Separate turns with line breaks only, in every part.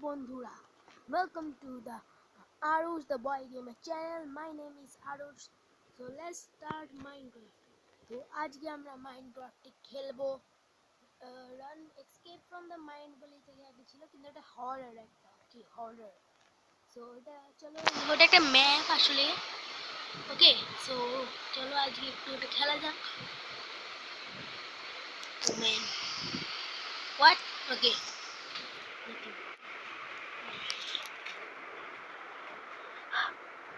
বন্ধুরা, welcome to the Arush the Boy Gamer channel. My name is Arush. So let's start Minecraft. তো আজকে আমরা মাইনক্রাফটে খেলবো run escape from the mind বলে থেকে আগে ছিল, কিন্তু এটা হরর একটা হরর। সো এটা চলো, ওটা একটা ম্যাপ আসলে। ওকে, সো চলো আজকে একটু এটা খেলা যাক। Man what? ওকে,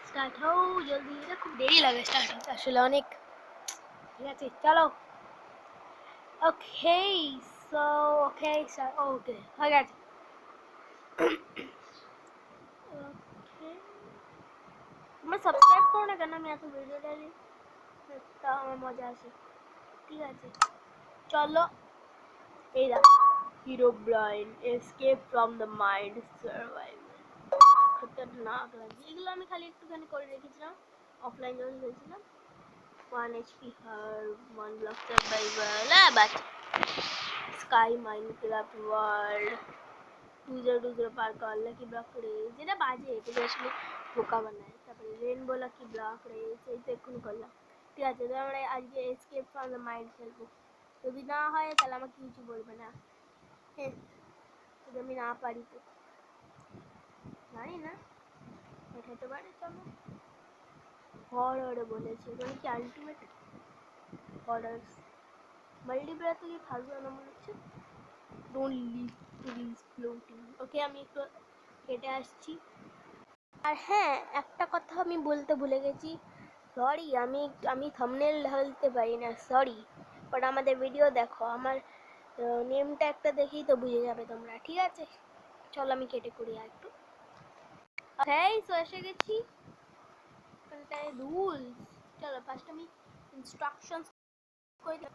স্টার্ট হও জলদি। এটা খুব দেরি লাগে স্টার্ট হতে আসলে অনেক। ঠিক আছে চলো। ওকে সো ওকে স্যার, ওকে হয়ে গেছে। তোমরা সাবস্ক্রাইব করো না কেন? আমি এত ভিডিও ডালি, তা আমার মজা আসে। ঠিক আছে চলো। এই দেখো, Herobrine escape from the mind survival. খতরনাক লাগছে এগুলো। আমি খালি একটুখানি করে রেখেছিলাম অফলাইন যখন খেলছিলাম। 1 HP herb, 1 block survival, but sky Minecraft world, 2020 পার কর, লাকি ব্লক রেস, যেটা বাজে এটা আসলে বোকা বানায়। তারপরে রেনবো লাকি ব্লক রেস, এই তো এক্ষুনি করলাম। ঠিক আছে, তো আমরা আজকে এসকেপ ফ্রম দ্য মাইন্ড খেলবো। যদি না হয় তাহলে আমাকে কিছু বলবে না। হ্যাঁ, যদি আমি না পারি তো জানি না, এটা হতে পারে। চলো, হরর বলেছে মানে কি আলটিমেট হরর। মাল্টিপ্লেয়ার তো কি ফালতু না মনে হচ্ছে। Don't leave please floating. Okay, আমি একটু কেটে আসছি। আর হ্যাঁ, একটা কথা আমি বলতে ভুলে গেছি। সরি, আমি থাম্বনেল ঢালতে পারি না, সরি। বাট আমাদের ভিডিও দেখো, আমার নেমটা একটা দেখেই তো বুঝে যাবে তোমরা। ঠিক আছে চলো, আমি কেটে করি আর একটু। হ্যাঁ, তো এসে গেছি। রুলস, চলো ফার্স্ট আমি ইনস্ট্রাকশনস করে দিই।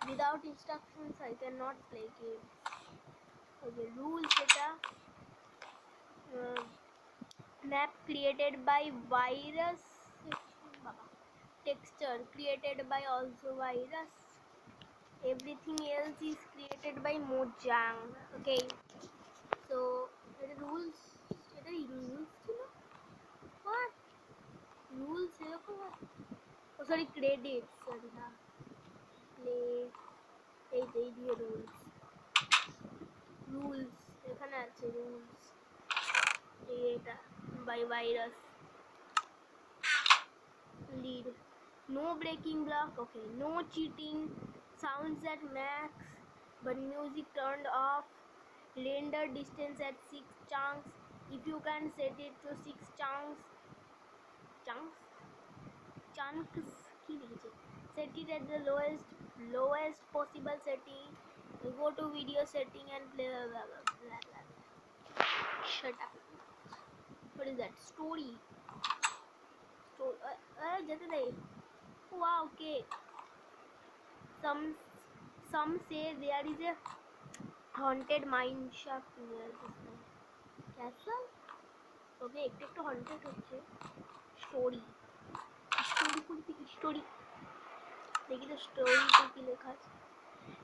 Without instructions I can not play game. Okay, rules এটা map created by virus, texture created by also virus, everything else is created by Mojang. Okay, so এটা rules, এটা rules ছিল। what rules এরকম? ও sorry, credits, sorry না, play এই দিয়ে rules এখানে আছে। rules এটা by virus lead, no breaking block, okay, no cheating, sounds at max but music turned off, render distance at 6 chunks, if you can set it to 6 chunks কি লিখেছে, set it at the lowest possible setting, go to video setting and play blah, blah, blah, blah. Shut up. What is that? Story যেতে দে। wow, okay. Some say there is a haunted mine shaft near this castle. Okay, একটু haunted হচ্ছে। Story দেখি তো স্টোরিতে কি লেখা আছে।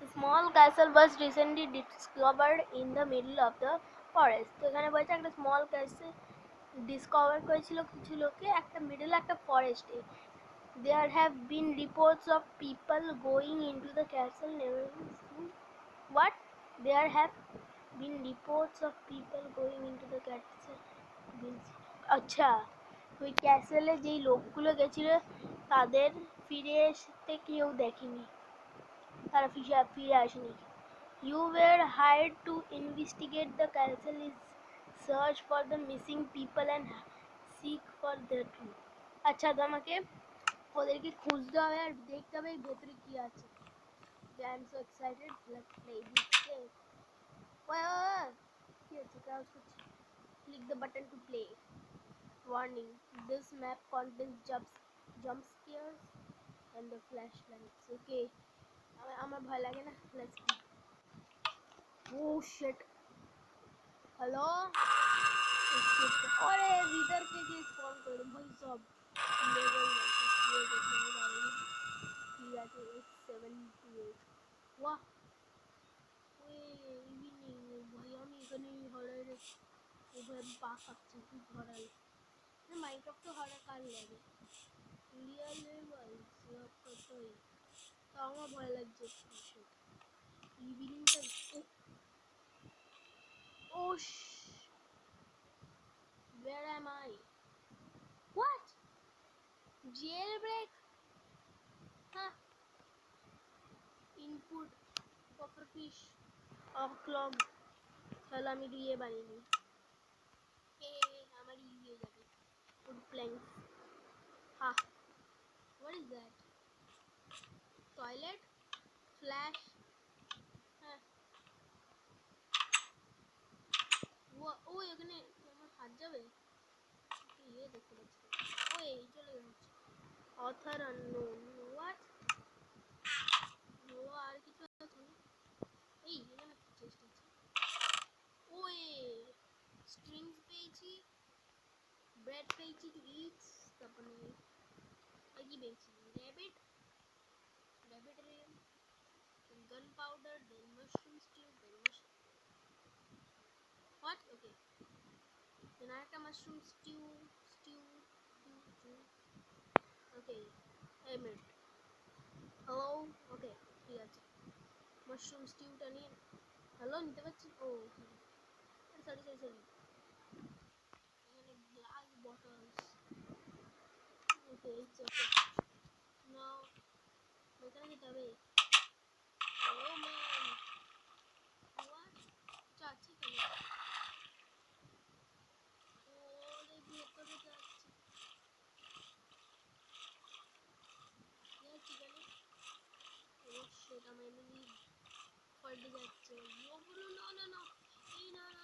A small castle was recently discovered in the middle of the forest. তো এখানে বলছে একটা স্মল ক্যাসেল ডিসকভার করেছিল কিছু লোকে একটা মিডল একটা ফরেস্টে। There have been reports of people going into the castle never seen. What? There have been reports of people going into the castle. আচ্ছা, ওই ক্যাসেলে যেই লোকগুলো গেছিল তাদের ফিরে আসতে কেউ দেখেনি, তারা ফিরে আসেনি। You were hired to investigate the castle, is search for the missing people and seek for the truth. আচ্ছা, তো আমাকে ওদেরকে খুঁজতে হবে আর দেখতে হবে ভেতরে কি আছে। I am so excited. Let's play this game. কি আছে? কাজ করছি। Click the button to play. Warning: this map contains jump scares and the flashlights. Okay, আমার ভয় লাগে না। Let's play. Oh shit. Hello? अरे इधर के स्पॉन कर भाई सब लेवल ঠিক আছে 78। वाह, ওই ইভিনিং ভাই, আমি এখানে হরর ওভাবে পা কাঁপছে কি ধরাল মাইনক্রাফট তো হারা কার লাগে রিয়েল লেভেল কতই তাও আমার ভয় লাগছে ইভিনিংটা ও where am I what jailbreak huh input copper fish clog তাহলে আমি দিয়ে বানিয়ে নিই আমার ইজি হয়ে যাবে wood planks ha what is that toilet flash হ্যাঁ ও এখানে আমার হাত যাবে ইয়ে দেখতে পাচ্ছি ও এই চলে যাচ্ছে author unknown what ও আর কিছু আছে এই এখানে চেষ্টা আছে ওই স্ট্রিংস পেয়েছি ব্রেড পেয়েছি টু ইট তারপরে কি পেয়েছি র্যাবিট রেম gunpowder then mushroom stew then what okay then আরেকটা মাশরুম স্টিউ ওকে এই মিনিট হ্যালো ওকে ঠিক আছে মাশরুম স্টিউটা নিয়ে হ্যালো নিতে পারছি ও সরি এখানে glass bottles okay it's okay now এখানে যেতে হবে ও ম্যান হোয়াট যাচ্ছি কেন ওরে ভেতরে যাচ্ছি যাচ্ছি কেন ও শিট আমার এমনি ফল্টে যাচ্ছে ওগুলো না এই না আরে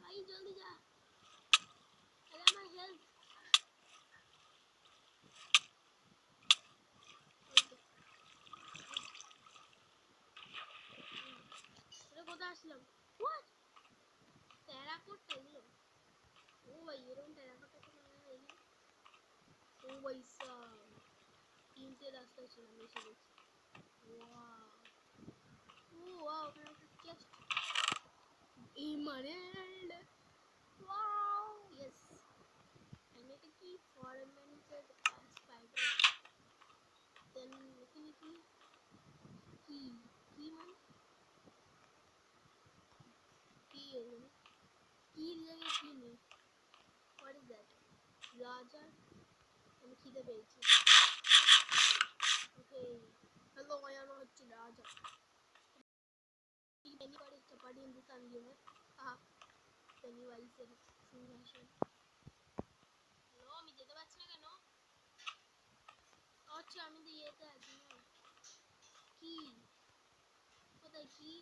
ভাই জলদি যা আরে আমার হেল্প আরে কোথায় আসলাম হোয়াট টেরাকোটা এগুলো ও ভাই এরকম টেরাকোটা তো মনে হয় এগুলো ও ভাই তিনটে রাস্তা ছিল আমি এসে গেছি ওয়াও ওখানে একটা chest emerald wow yes and এটা কি fermented spider then এখানে কি মানে কি এখানে কি জায়গায় কি নেই what is that রাজা আমি খিদে পেয়েছি ওকে হ্যালো আমার হচ্ছে রাজা anybody chapati in this argument Pennywise এর সিংহাসন হ্যালো আমি যেতে পারছি না কেন আচ্ছা আমি তো ইয়েতে আছি না কি কোথায় কি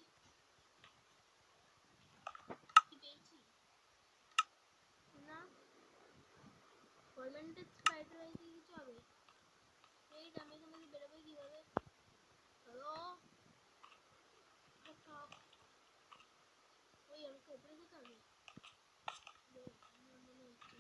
পেয়েছি না ফরমেন্টেড স্পাইডার হয়েছে কিছু হবে এই আমি এখান থেকে বেরোবো কিভাবে হ্যালো ওই আমাকে উপরে যেতে হবে মনে হচ্ছে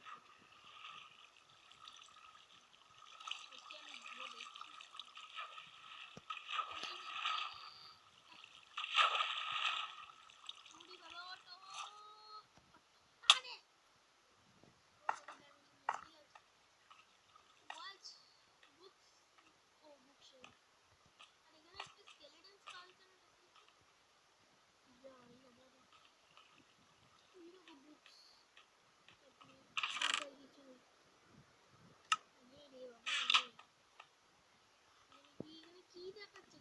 কি দেখাচ্ছে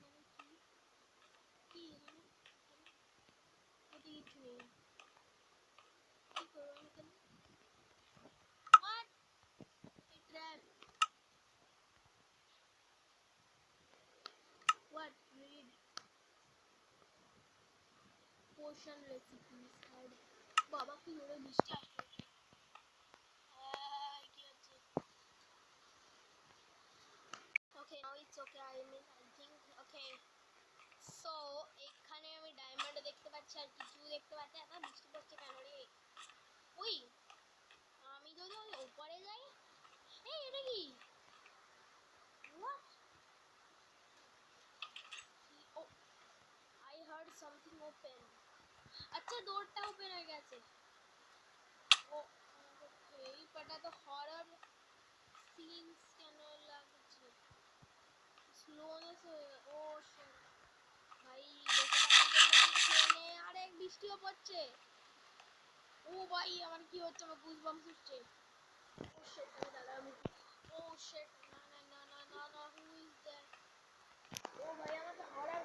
কি এখানে কিছু নেই কি করবো আমি এখানে what a trap what read potion recipes add বাবা কি জোরে বৃষ্টি আসছে কি হচ্ছে okay now it's okay I think okay so এখানে আমি ডায়মন্ড দেখতে পাচ্ছি আর কিছু দেখতে পাচ্ছি এত বৃষ্টি পড়ছে কেন রে ওই আমি যদি ওই উপরে যাই এই এটা কি what oh I heard something OP open. আচ্ছা ডোরটা ওপেন হয়ে গেছে। ও ওকে, বাট এত হরর সিনস কেন লাগছে? স্লোনেস ও শিট ভাই, বেঁচে থাকার জন্য কিছু খেয়ে নে। আরে বৃষ্টিও পড়ছে। ও ভাই আমার কি হচ্ছে, আমার গুজবাম্পস উঠছে। ও শিট দাঁড়া আমি, ও শিট না না না না না না, হু ইজ দ্যাট? ও ভাই আমার তো হরর,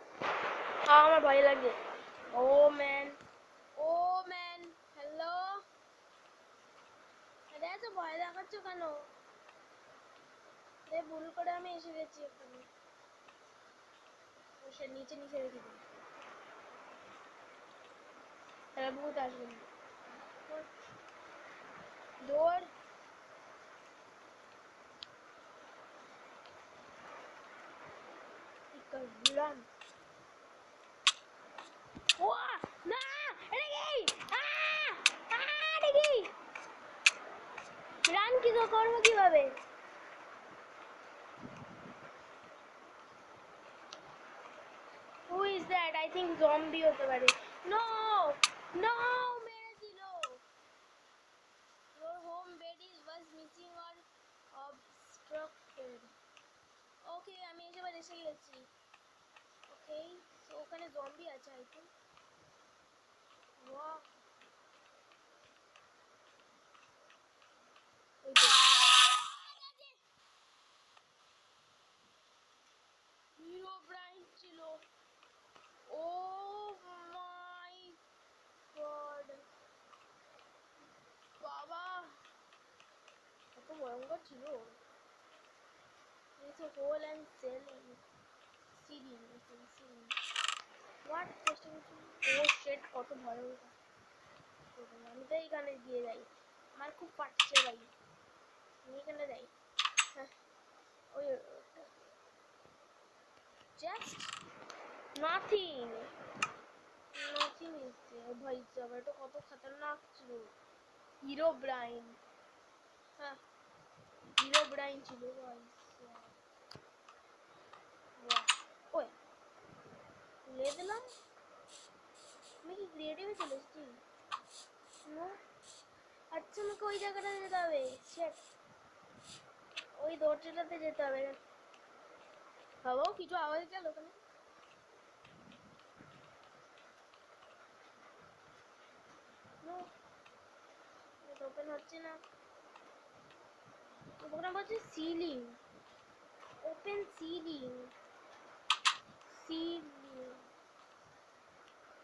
আমার ভয় লাগে। ও ম্যান, ও ম্যান, হ্যালো, আরে এত ভয় দেখাচ্ছ কেন? রে ভুল করে আমি এসে গেছি এখানে। ও সে নিচে নিচে রেখে দিই, তাহলে ভূত আসবে না। দৌড়, রান। ও না, এটা কি? এটা কি? রান কি করবো কিভাবে? Who is that? I think zombie হতে পারে। No, no, মেরে দিল। Your home bed is was missing or obstructed. Okay, আমি এবার এসে গেছি। Okay, so ওখানে zombie আছে I think. Wow. ওই তো। হিরো ব্রাইন ছিল। Oh my god. বাবা, কত ভয়ঙ্কর ছিল। It's a hole and ceiling. Ceiling. What? Oh shit, কত ভয়ঙ্কর। আমি তো এইখানে দিয়ে যাই, আমার খুব পাচ্ছে ভাই, আমি এখানে যাই। হ্যাঁ, ওই জাস্ট নাথিং ইজ দেয়ার। ভাই সাহেব এটা কত খতরনাক ছিল। হিরো ব্রাইন, হ্যাঁ হিরো ব্রাইন ছিল ভাই সাহেব। ওই তুলে দিলাম। আমি কি ক্রিয়েটিভে চলে এসেছি? আচ্ছা আমাকে ওই জায়গাটাতে যেতে হবে। শেট, ওই দরজাটাতে যেতে হবে। বাবাও কিছু আওয়াজ গেল ওখানে। ওপেন হচ্ছে না। ওখানে বলছে ceiling, open ceiling.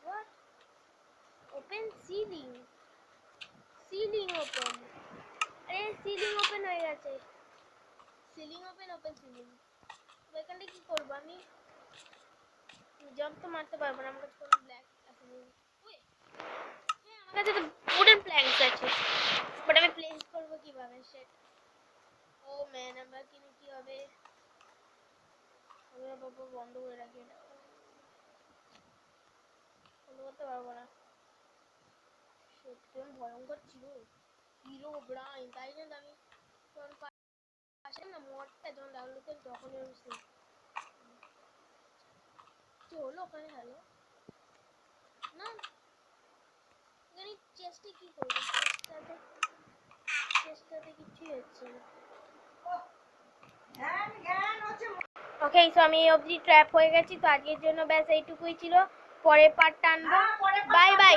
What? Open ceiling, open. আরে সিলিং ওপেন হয়ে গেছে। Ceiling open ceiling. এখানে কি করবো আমি? জাম্প তো মারতে পারবো না, আমার কাছে কোনো ব্ল্যাক আছে। হ্যাঁ আমার কাছে তো উডেন প্ল্যাঙ্কস আছে, বাট আমি প্লেস করবো কিভাবে? সেট। ও ম্যান, আমরা কিনে কি হবে? আমি বাবা বন্ধ করে রাখি, এটা বন্ধ করতে পারবো না। সত্যি ভয়ঙ্কর ছিল হিরো ব্রাইন, তাই জন্য আমি যখন পাশে না মডটা যখন ডাউনলোড করি তখনই আমি কি হলো ওখানে? হ্যালো না, এখানে চেস্টে কি করবো? চেস্টটাতে কিছুই হচ্ছে না। ওকে, সো আমি অবধি ট্র্যাপ হয়ে গেছি, তো আজকের জন্য ব্যাস এইটুকুই ছিল। পরের পার্টটা আনবো। Bye bye.